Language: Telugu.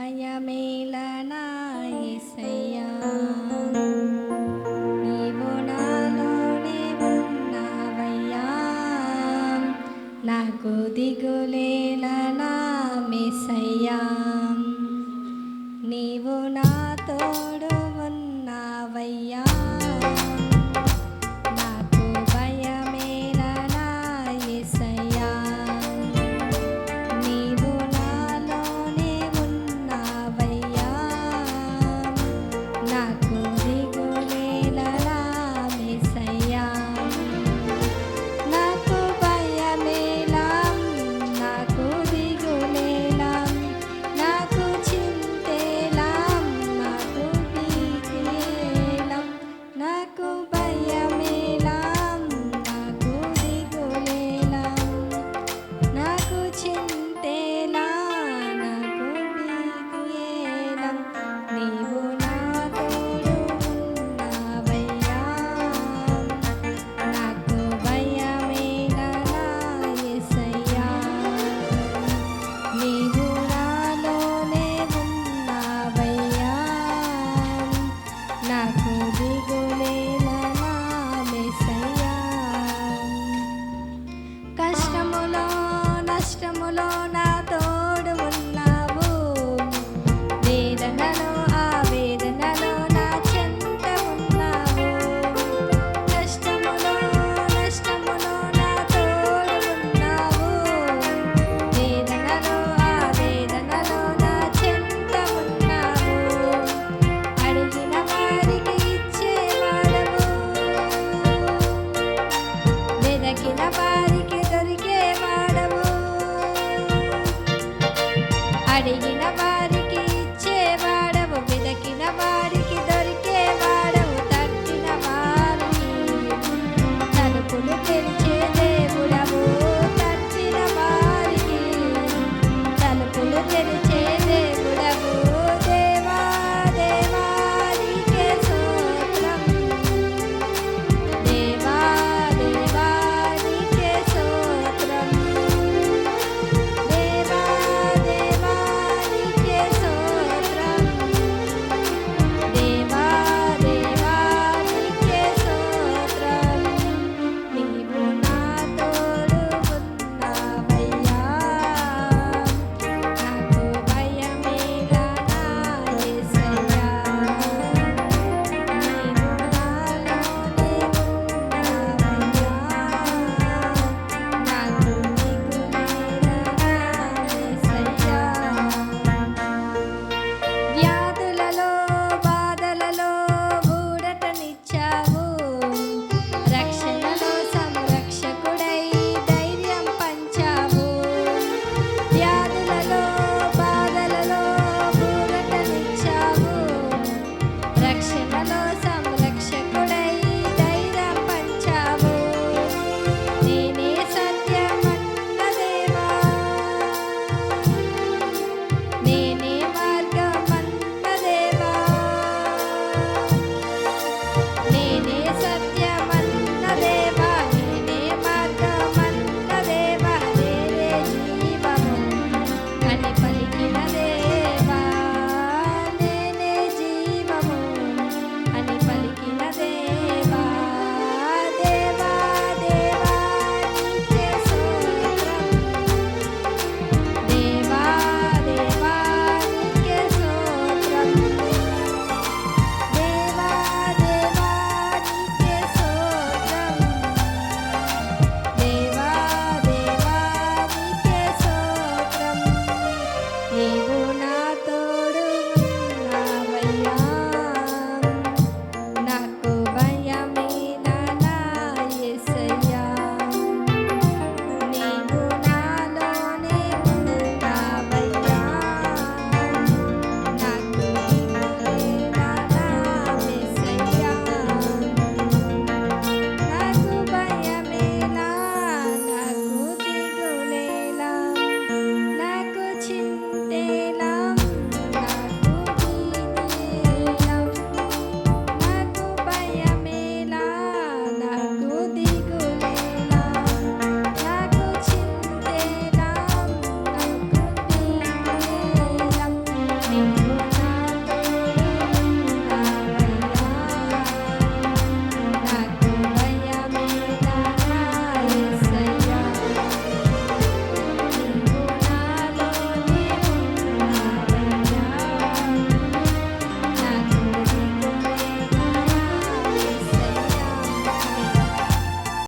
భయమేలనా యేసయ్యా, నీవు నాలోనే ఉన్నావయ్యా, నాకు దిగులేలనా యేసయ్యా, నీవు నా తోడు ఉన్నావయ్యా, నాకు భయమేలనా యేసయ్యా, నీవు నాలోనే ఉన్నావయ్యా, నాకు దిగులేలనా యేసయ్యా, నాకు భయమేలా, నాకు దిగులేలా, నాకు చింతేలా, నాకు దిగులేలా, నాకు భయమేలా, నాకు దిగులేలా, నాకు చింతేలా, నాకు దిగులేలా, నీవు నా తోడు ఉన్నావయ్యా, నాకు భయమేలనా యేసయ్యా, నీవు నాలోనే ఉన్నావయ్యా, నాకు దిగులేలనా యేసయ్యా. కష్టములో నష్టములో నా తోడు ఉన్నావు, వేదనలో ఆ వేదనలో నా చెంత ఉన్నావు, కష్టములో నష్టములో నా తోడు ఉన్నావు, వేదనలో ఆ వేదనలో నా చెంత ఉన్నావు, అడిగిన వారికి ఇచ్చేవాడవు, వెదకిన వారికి